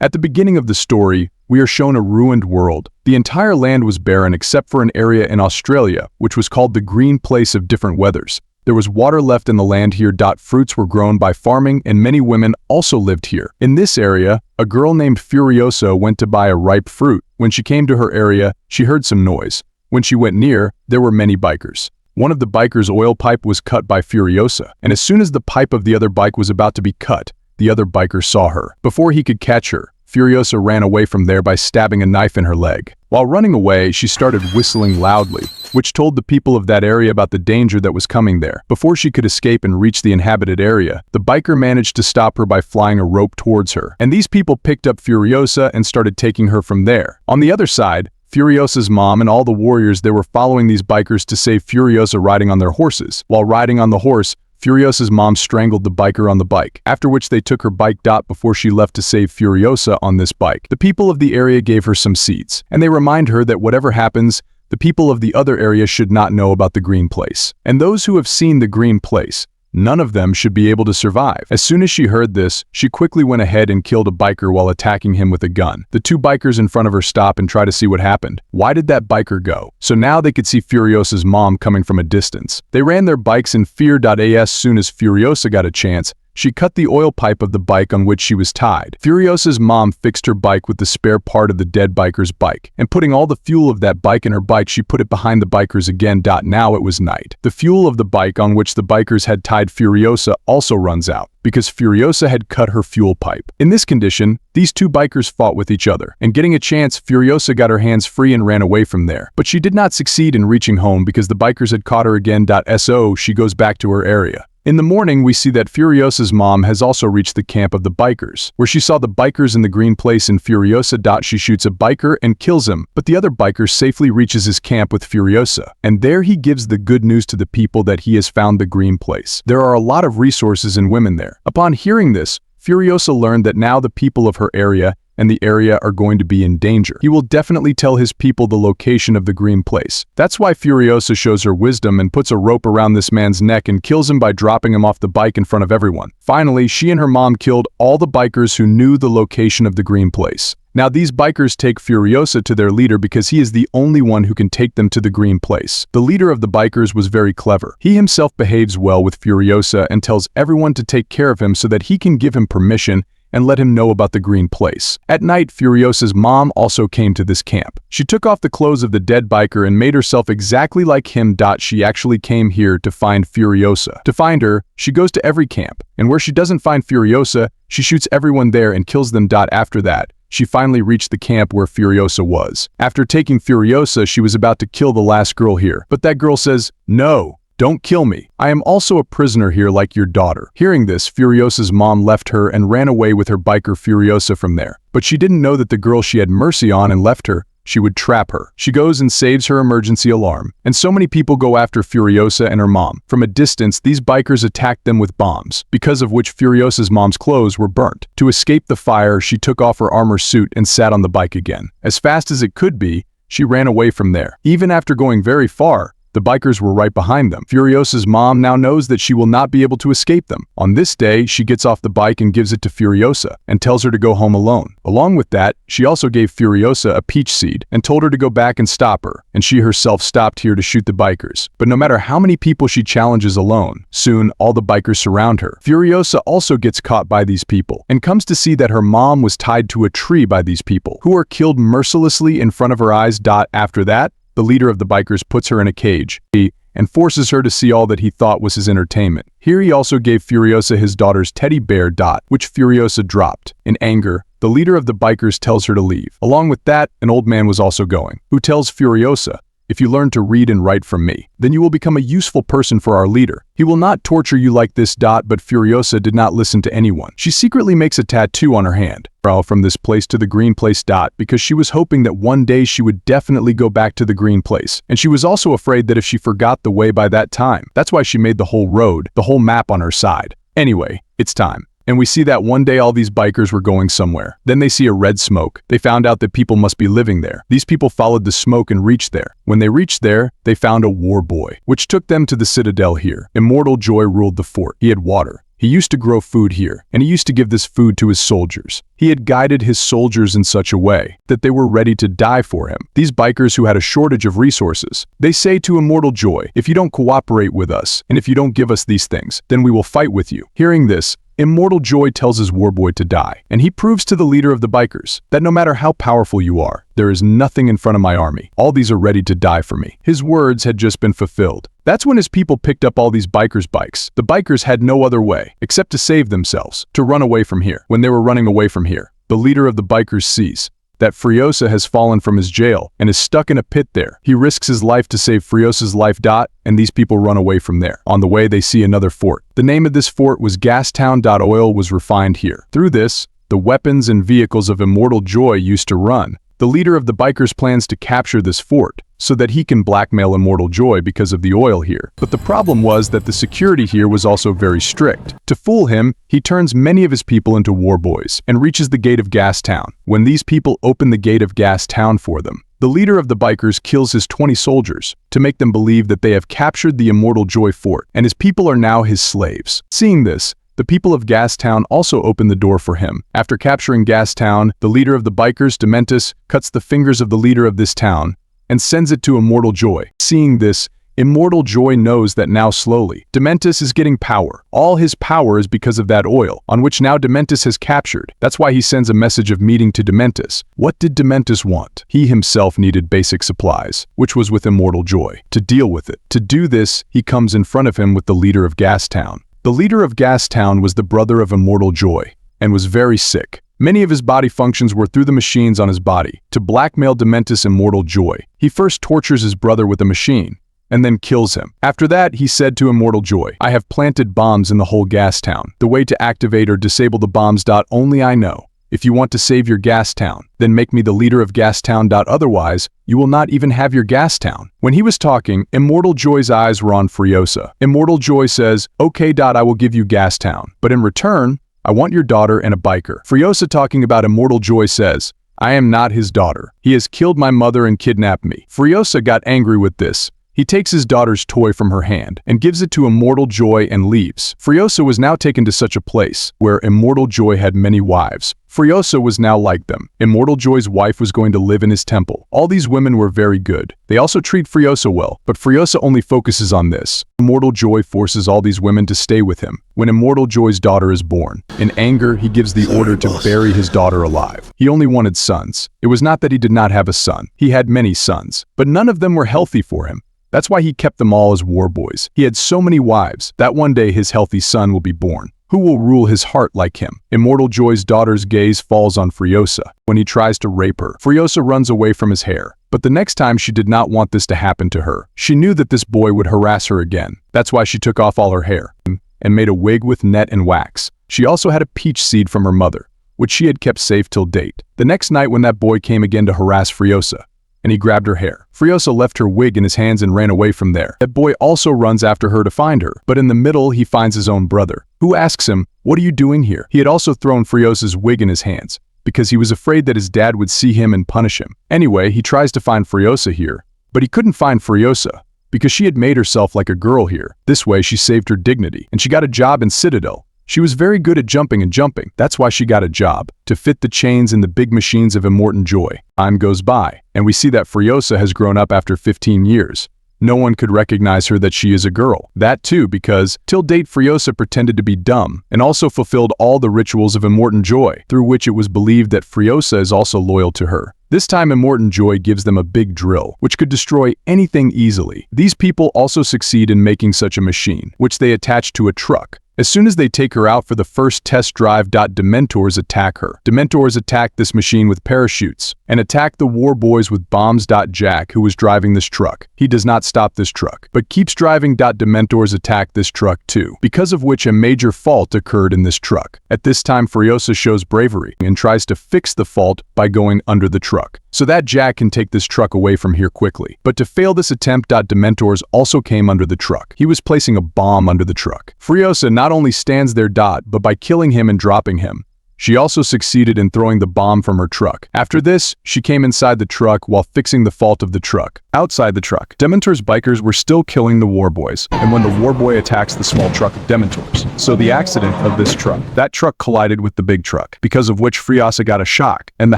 At the beginning of the story, we are shown a ruined world. The entire land was barren except for an area in Australia, which was called the Green Place of Different Weathers. There was water left in the land here. Fruits were grown by farming, and many women also lived here. In this area, a girl named Furiosa went to buy a ripe fruit. When she came to her area, she heard some noise. When she went near, there were many bikers. One of the bikers' oil pipe was cut by Furiosa, and as soon as the pipe of the other bike was about to be cut, the other biker saw her. Before he could catch her, Furiosa ran away from there by stabbing a knife in her leg. While running away, she started whistling loudly, which told the people of that area about the danger that was coming there. Before she could escape and reach the inhabited area, the biker managed to stop her by flying a rope towards her, and these people picked up Furiosa and started taking her from there. On the other side, Furiosa's mom and all the warriors they were following these bikers to save Furiosa riding on their horses. While riding on the horse, Furiosa's mom strangled the biker on the bike, after which they took her bike. Before she left to save Furiosa on this bike, the people of the area gave her some seeds, and they remind her that whatever happens, the people of the other area should not know about the Green Place. And those who have seen the Green Place, none of them should be able to survive. As soon as she heard this, she quickly went ahead and killed a biker while attacking him with a gun. The two bikers in front of her stop and try to see what happened. Why did that biker go? So now they could see Furiosa's mom coming from a distance. They ran their bikes in fear. As soon as Furiosa got a chance, she cut the oil pipe of the bike on which she was tied. Furiosa's mom fixed her bike with the spare part of the dead biker's bike, and putting all the fuel of that bike in her bike, she put it behind the bikers again. Now it was night. The fuel of the bike on which the bikers had tied Furiosa also runs out, because Furiosa had cut her fuel pipe. In this condition, these two bikers fought with each other, and getting a chance, Furiosa got her hands free and ran away from there. But she did not succeed in reaching home because the bikers had caught her again. So she goes back to her area. In the morning, we see that Furiosa's mom has also reached the camp of the bikers, where she saw the bikers in the Green Place in Furiosa. She shoots a biker and kills him, but the other biker safely reaches his camp with Furiosa, and there he gives the good news to the people that he has found the Green Place. There are a lot of resources and women there. Upon hearing this, Furiosa learned that now the people of her area and the area are going to be in danger. He will definitely tell his people the location of the Green Place. That's why Furiosa shows her wisdom and puts a rope around this man's neck and kills him by dropping him off the bike in front of everyone. Finally, she and her mom killed all the bikers who knew the location of the Green Place. Now these bikers take Furiosa to their leader because he is the only one who can take them to the Green Place. The leader of the bikers was very clever. He himself behaves well with Furiosa and tells everyone to take care of him so that he can give him permission and let him know about the Green Place. At night, Furiosa's mom also came to this camp. She took off the clothes of the dead biker and made herself exactly like him. She actually came here to find Furiosa. To find her, she goes to every camp, and where she doesn't find Furiosa, she shoots everyone there and kills them. After that, she finally reached the camp where Furiosa was. After taking Furiosa, she was about to kill the last girl here, but that girl says, "No. Don't kill me. I am also a prisoner here like your daughter." Hearing this, Furiosa's mom left her and ran away with her biker Furiosa from there. But she didn't know that the girl she had mercy on and left her, she would trap her. She goes and saves her emergency alarm. And so many people go after Furiosa and her mom. From a distance, these bikers attacked them with bombs, because of which Furiosa's mom's clothes were burnt. To escape the fire, she took off her armor suit and sat on the bike again. As fast as it could be, she ran away from there. Even after going very far, the bikers were right behind them. Furiosa's mom now knows that she will not be able to escape them. On this day, she gets off the bike and gives it to Furiosa and tells her to go home alone. Along with that, she also gave Furiosa a peach seed and told her to go back and stop her, and she herself stopped here to shoot the bikers. But no matter how many people she challenges alone, soon all the bikers surround her. Furiosa also gets caught by these people and comes to see that her mom was tied to a tree by these people, who are killed mercilessly in front of her eyes. After that, the leader of the bikers puts her in a cage and forces her to see all that he thought was his entertainment. Here he also gave Furiosa his daughter's teddy bear, which Furiosa dropped. In anger, the leader of the bikers tells her to leave. Along with that, an old man was also going, who tells Furiosa, "If you learn to read and write from me, then you will become a useful person for our leader. He will not torture you like this." But Furiosa did not listen to anyone. She secretly makes a tattoo on her hand, from this place to the Green Place. Because she was hoping that one day she would definitely go back to the Green Place. And she was also afraid that if she forgot the way by that time, that's why she made the whole road, the whole map on her side. Anyway, it's time. And we see that one day all these bikers were going somewhere. Then they see a red smoke. They found out that people must be living there. These people followed the smoke and reached there. When they reached there, they found a war boy, which took them to the citadel here. Immortan Joe ruled the fort. He had water, He used to grow food here, and he used to give this food to his soldiers. He had guided his soldiers in such a way that they were ready to die for him. These bikers who had a shortage of resources, they say to Immortal Joy, if you don't cooperate with us, and if you don't give us these things, then we will fight with you. Hearing this, Immortal Joy tells his warboy to die, and he proves to the leader of the bikers that no matter how powerful you are, there is nothing in front of my army. All these are ready to die for me. His words had just been fulfilled. That's when his people picked up all these bikers' bikes. The bikers had no other way, except to save themselves, to run away from here. When they were running away from here, the leader of the bikers sees that Furiosa has fallen from his jail and is stuck in a pit there. He risks his life to save Furiosa's life. And these people run away from there. On the way, they see another fort. The name of this fort was Gastown. Oil was refined here. Through this, the weapons and vehicles of Immortal Joy used to run. The leader of the bikers plans to capture this fort so that he can blackmail Immortal Joy because of the oil here. But the problem was that the security here was also very strict. To fool him, he turns many of his people into warboys and reaches the gate of Gastown. When these people open the gate of Gastown for them, the leader of the bikers kills his 20 soldiers to make them believe that they have captured the Immortal Joy fort and his people are now his slaves. Seeing this, the people of Gastown also open the door for him. After capturing Gastown, the leader of the bikers, Dementus, cuts the fingers of the leader of this town and sends it to Immortal Joy. Seeing this, Immortal Joy knows that now slowly, Dementus is getting power. All his power is because of that oil, on which now Dementus has captured. That's why he sends a message of meeting to Dementus. What did Dementus want? He himself needed basic supplies, which was with Immortal Joy, to deal with it. To do this, he comes in front of him with the leader of Gastown. The leader of Gastown was the brother of Immortal Joy, and was very sick. Many of his body functions were through the machines on his body. To blackmail Dementus Immortal Joy, he first tortures his brother with a machine, and then kills him. After that, he said to Immortal Joy, I have planted bombs in the whole Gastown. The way to activate or disable the bombs. Only I know. If you want to save your Gastown, then make me the leader of Gastown. Otherwise, you will not even have your Gastown. When he was talking, Immortal Joy's eyes were on Furiosa. Immortal Joy says, okay, I will give you Gastown, but in return, I want your daughter and a biker. Furiosa talking about Immortal Joy says, I am not his daughter. He has killed my mother and kidnapped me. Furiosa got angry with this. He takes his daughter's toy from her hand and gives it to Immortal Joy and leaves. Furiosa was now taken to such a place where Immortal Joy had many wives. Furiosa was now like them. Immortal Joy's wife was going to live in his temple. All these women were very good. They also treat Furiosa well, but Furiosa only focuses on this. Immortal Joy forces all these women to stay with him. When Immortal Joy's daughter is born, in anger, he gives the order to bury his daughter alive. He only wanted sons. It was not that he did not have a son. He had many sons, but none of them were healthy for him. That's why he kept them all as warboys. He had so many wives that one day his healthy son will be born, who will rule his heart like him. Immortal Joy's daughter's gaze falls on Furiosa. When he tries to rape her, Furiosa runs away from his hair. But the next time she did not want this to happen to her. She knew that this boy would harass her again. That's why she took off all her hair and made a wig with net and wax. She also had a peach seed from her mother, which she had kept safe till date. The next night when that boy came again to harass Furiosa, and he grabbed her hair, Furiosa left her wig in his hands and ran away from there. That boy also runs after her to find her, but in the middle he finds his own brother, who asks him, what are you doing here? He had also thrown Furiosa's wig in his hands, because he was afraid that his dad would see him and punish him. Anyway, he tries to find Furiosa here, but he couldn't find Furiosa, because she had made herself like a girl here. This way she saved her dignity, and she got a job in Citadel. She was very good at jumping and jumping. That's why she got a job, to fit the chains in the big machines of Immortan Joy. Time goes by, and we see that Furiosa has grown up after 15 years. No one could recognize her that she is a girl. That too because, till date, Furiosa pretended to be dumb, and also fulfilled all the rituals of Immortan Joy, through which it was believed that Furiosa is also loyal to her. This time Immortan Joy gives them a big drill, which could destroy anything easily. These people also succeed in making such a machine, which they attach to a truck. As soon as they take her out for the first test drive, Dementors attack her. Dementors attack this machine with parachutes and attack the war boys with bombs. Jack, who was driving this truck, he does not stop this truck, but keeps driving. Dementors attack this truck too, because of which a major fault occurred in this truck. At this time, Furiosa shows bravery and tries to fix the fault by going under the truck, so that Jack can take this truck away from here quickly. But to fail this attempt, Dementors also came under the truck. He was placing a bomb under the truck. Furiosa not only stands there, but by killing him and dropping him, She also succeeded in throwing the bomb from her truck. After this, she came inside the truck while fixing the fault of the truck. Outside the truck, Dementor's bikers were still killing the war boys, and when the war boy attacks the small truck of Dementor's. So the accident of this truck, that truck collided with the big truck, because of which Furiosa got a shock, and the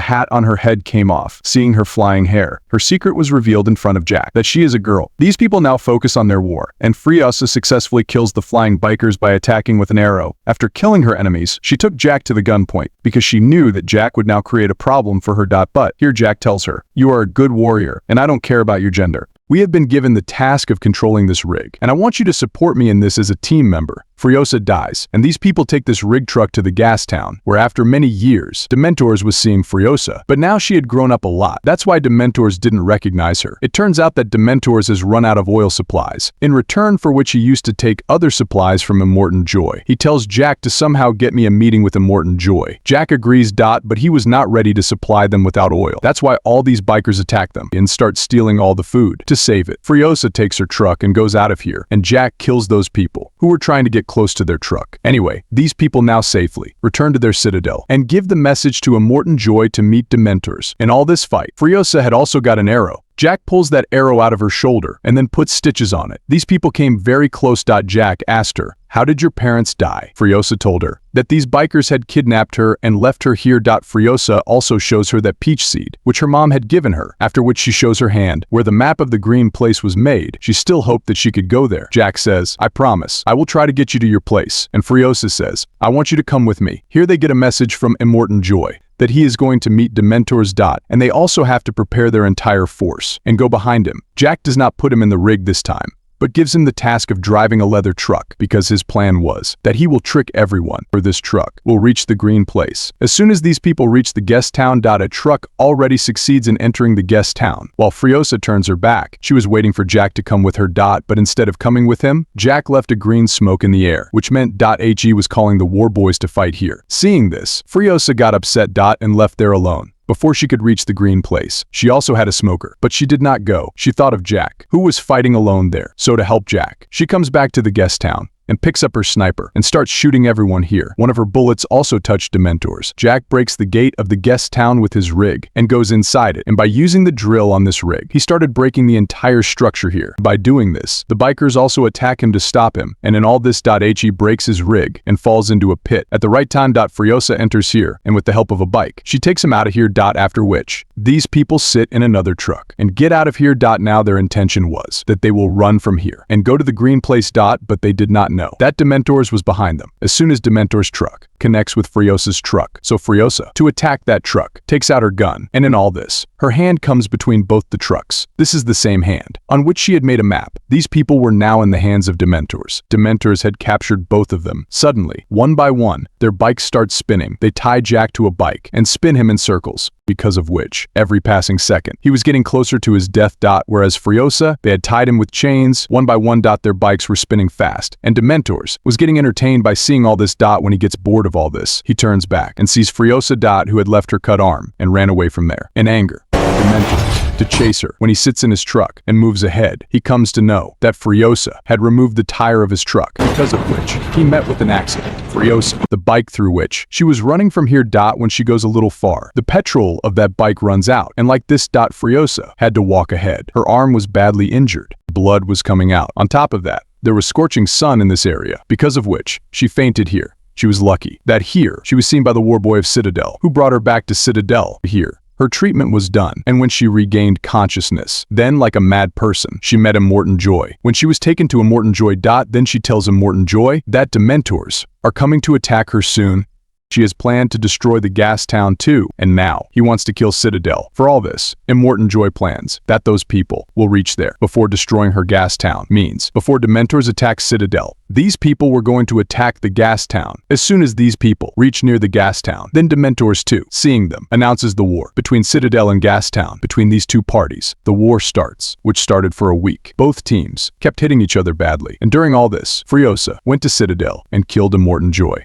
hat on her head came off, seeing her flying hair. Her secret was revealed in front of Jack, that she is a girl. These people now focus on their war, and Furiosa successfully kills the flying bikers by attacking with an arrow. After killing her enemies, she took Jack to the gunpoint, because she knew that Jack would now create a problem for her. But here Jack tells her, "You are a good warrior, and I don't care about your gender. We have been given the task of controlling this rig, and I want you to support me in this as a team member." Furiosa dies, and these people take this rig truck to the gas town, where after many years, Dementors was seeing Furiosa, but now she had grown up a lot. That's why Dementors didn't recognize her. It turns out that Dementors has run out of oil supplies, in return for which he used to take other supplies from Immortan Joy. He tells Jack to somehow get me a meeting with Immortan Joy. Jack agrees. But he was not ready to supply them without oil. That's why all these bikers attack them and start stealing all the food. To save it, Furiosa takes her truck and goes out of here, and Jack kills those people who were trying to get close to their truck. Anyway, these people now safely return to their citadel and give the message to Immortan Joy to meet Dementors. In all this fight, Furiosa had also got an arrow. Jack pulls that arrow out of her shoulder and then puts stitches on it. These people came very close. Jack asked her, "How did your parents die?" Furiosa told her that these bikers had kidnapped her and left her here. Furiosa also shows her that peach seed, which her mom had given her, after which she shows her hand, where the map of the green place was made. She still hoped that she could go there. Jack says, "I promise, I will try to get you to your place." And Furiosa says, "I want you to come with me." Here they get a message from Immortan Joy, that he is going to meet Dementors. And they also have to prepare their entire force and go behind him. Jack does not put him in the rig this time, but gives him the task of driving a leather truck, because his plan was that he will trick everyone, or this truck will reach the green place. As soon as these people reach the guest town, a truck already succeeds in entering the guest town. While Furiosa turns her back, she was waiting for Jack to come with her. But instead of coming with him, Jack left a green smoke in the air, which meant he was calling the war boys to fight here. Seeing this, Furiosa got upset and left there alone. Before she could reach the green place, she also had a smoker, but she did not go. She thought of Jack, who was fighting alone there. So to help Jack, she comes back to the guest town and picks up her sniper and starts shooting everyone here. One of her bullets also touched Dementors. Jack breaks the gate of the guest town with his rig and goes inside it, and by using the drill on this rig, he started breaking the entire structure here. By doing this, the bikers also attack him to stop him, and in all this, he breaks his rig and falls into a pit. At the right time, Furiosa enters here, and with the help of a bike, she takes him out of here. After which, these people sit in another truck and get out of here. Now their intention was that they will run from here and go to the green place. But they did not know that Dementors was behind them. As soon as Dementor's truck connects with Furiosa's truck, so Furiosa, to attack that truck, takes out her gun, and in all this, her hand comes between both the trucks. This is the same hand on which she had made a map. These people were now in the hands of Dementors. Dementors had captured both of them. Suddenly, one by one, their bikes start spinning. They tie Jack to a bike and spin him in circles, because of which, every passing second, he was getting closer to his death. Whereas Furiosa, they had tied him with chains. One by one, their bikes were spinning fast, and Dementors was getting entertained by seeing all this. When he gets bored of all this, he turns back and sees Furiosa, who had left her cut arm and ran away from there. In anger, Dementors to chase her. When he sits in his truck and moves ahead, he comes to know that Furiosa had removed the tire of his truck, because of which he met with an accident. Furiosa, the bike through which she was running from here. When she goes a little far, the petrol of that bike runs out, and like this, Furiosa had to walk ahead. Her arm was badly injured. Blood was coming out. On top of that, there was scorching sun in this area, because of which she fainted here. She was lucky that here she was seen by the war boy of Citadel, who brought her back to Citadel. Here, her treatment was done, and when she regained consciousness, then like a mad person, she met Immortan Joy. When she was taken to Immortan Joy, then she tells Immortan Joy that Dementors are coming to attack her soon. She has planned to destroy the gas town too, and now he wants to kill Citadel. For all this, Immortan Joy plans that those people will reach there before destroying her gas town. Means, before Dementors attack Citadel, these people were going to attack the gas town. As soon as these people reach near the gas town, then Dementors too, seeing them, announces the war between Citadel and gas town. Between these two parties, the war starts, which started for a week. Both teams kept hitting each other badly, and during all this, Furiosa went to Citadel and killed Immortan Joy.